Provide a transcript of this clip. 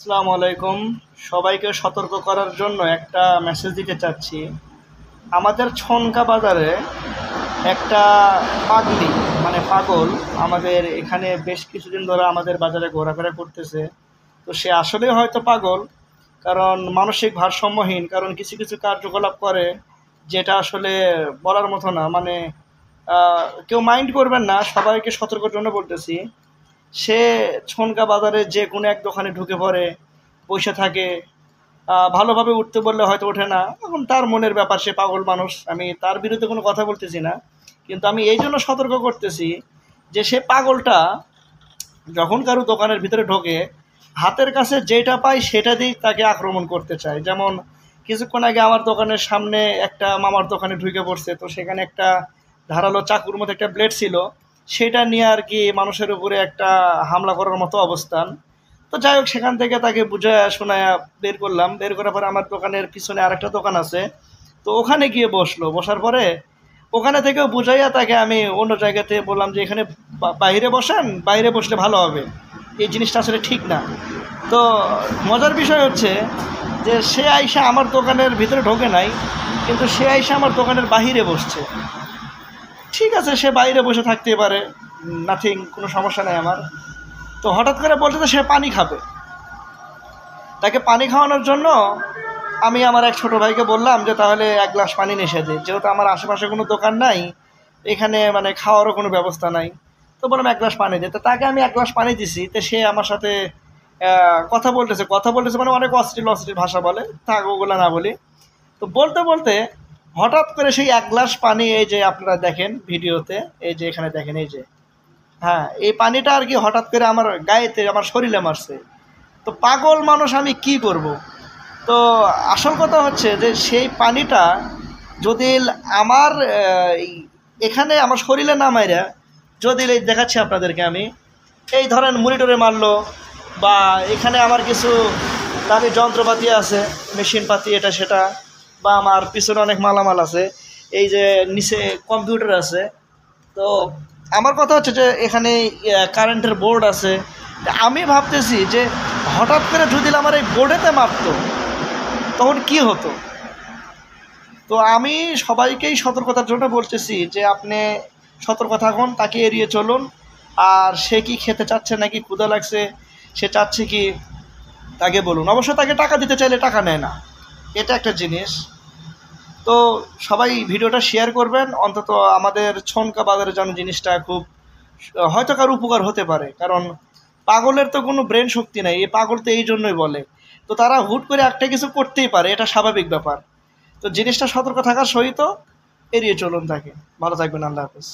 আসসালামু আলাইকুম। সবাইকে সতর্ক করার জন্য একটা মেসেজ দিতে চাচ্ছি। আমাদের ছনকা বাজারে একটা পাগলি পাগল আমাদের এখানে বেশ কিছুদিন ধরে আমাদের বাজারে ঘোরাফেরা করতেছে। তো সে আসলে হয়তো পাগল, কারণ মানসিক ভারসাম্যহীন, কারণ কিছু কিছু কার্যকলাপ করে যেটা আসলে বলার মতো না। কেউ মাইন্ড করবেন না, সবাইকে সতর্কের জন্য বলতেছি। সে ছনকা বাজারে যে কোনো এক দোকানে ঢুকে পড়ে, বসে থাকে। ভালোভাবে উঠতে বললে হয়তো ওঠে না, এখন তার মনের ব্যাপার, সে পাগল মানুষ, আমি তার বিরুদ্ধে কোনো কথা বলতেছি না। কিন্তু আমি এই জন্য সতর্ক করতেছি যে সে পাগলটা যখন কারো দোকানের ভিতরে ঢোকে, হাতের কাছে যেটা পায় সেটা দিয়েই তাকে আক্রমণ করতে চায়। যেমন কিছুক্ষণ আগে আমার দোকানের সামনে একটা মামার দোকানে ঢুকে পড়ছে, তো সেখানে একটা ধারালো চাকুর মতো একটা ব্লেড ছিল, সেটা নিয়ে আর কি মানুষের উপরে একটা হামলা করার মতো অবস্থান। তো যাই হোক, সেখান থেকে তাকে বুঝায় শোনায় বের করলাম। বের করার পরে আমার দোকানের পিছনে আরেকটা দোকান আছে, তো ওখানে গিয়ে বসলো। বসার পরে ওখানে থেকেও বুঝাইয়া তাকে আমি অন্য জায়গাতে বললাম যে এখানে বাইরে বসেন, বাইরে বসলে ভালো হবে, এই জিনিসটা আসলে ঠিক না। তো মজার বিষয় হচ্ছে যে সে আইসা আমার দোকানের ভিতরে ঢোকে নাই, কিন্তু সে আইসা আমার দোকানের বাহিরে বসছে। ঠিক আছে, সে বাইরে বসে থাকতে পারে, নাথিং, কোনো সমস্যা নেই আমার। তো হঠাৎ করে বলছে যে সে পানি খাবে। তাকে পানি খাওয়ানোর জন্য আমি আমার এক ছোটো ভাইকে বললাম যে তাহলে এক গ্লাস পানি নিয়ে এসে দে, যেহেতু আমার আশেপাশে কোনো দোকান নাই, এখানে খাওয়ারও কোনো ব্যবস্থা নাই। তো বললাম এক গ্লাস পানি দে। তো তাকে আমি এক গ্লাস পানি দিছি, তো সে আমার সাথে কথা বলতেছে অনেক অশ্লীল অশ্লীল ভাষা বলে, থাক ওগুলো না বলি। তো বলতে বলতে হঠাৎ করে সেই এক গ্লাস পানি, এই যে আপনারা দেখেন ভিডিওতে, এই যে এখানে দেখেন, এই যে, হ্যাঁ, এই পানিটা আর কি হঠাৎ করে আমার গায়েতে, আমার শরীরে মারছে। তো পাগল মানুষ, আমি কি করব? তো আসল কথা হচ্ছে যে সেই পানিটা যদি আমার এখানে আমার শরীরে না মাইরা, যদি এই দেখাচ্ছি আপনাদেরকে আমি, এই ধরেন মনিটরে মারলো, বা এখানে আমার কিছু দামি যন্ত্রপাতি আছে, মেশিনপাতি, এটা সেটা, বা আমার পিছনে অনেক মালামাল আছে, এই যে নিচে কম্পিউটার আছে। তো আমার কথা হচ্ছে যে এখানে কারেন্টের বোর্ড আছে। আমি ভাবতেছি যে হঠাৎ করে যদি আমার এই বোর্ডেতে মারতো তখন কি হতো। তো আমি সবাইকেই সতর্কতার জন্য বলতেছি যে আপনি সতর্ক থাকুন, তাকে এড়িয়ে চলুন। আর সে কি খেতে চাচ্ছে, নাকি ক্ষুধা লাগছে, সে চাচ্ছে কি, তাকে বলুন। অবশ্য তাকে টাকা দিতে চাইলে টাকা নেয় না, এটা একটা জিনিস। তো সবাই ভিডিওটা শেয়ার করবেন, অন্তত আমাদের ছনকা বাজারে যেন জিনিসটা খুব হয়তো কারো উপকার হতে পারে। কারণ পাগলের তো কোনো ব্রেন শক্তি নাই, এই পাগল তো এই জন্যই বলে। তো তারা হুট করে একটা কিছু করতেই পারে, এটা স্বাভাবিক ব্যাপার। তো জিনিসটা সতর্ক থাকার সহিত এড়িয়ে চলুন তাকে। ভালো থাকবেন, আল্লাহ হাফেজ।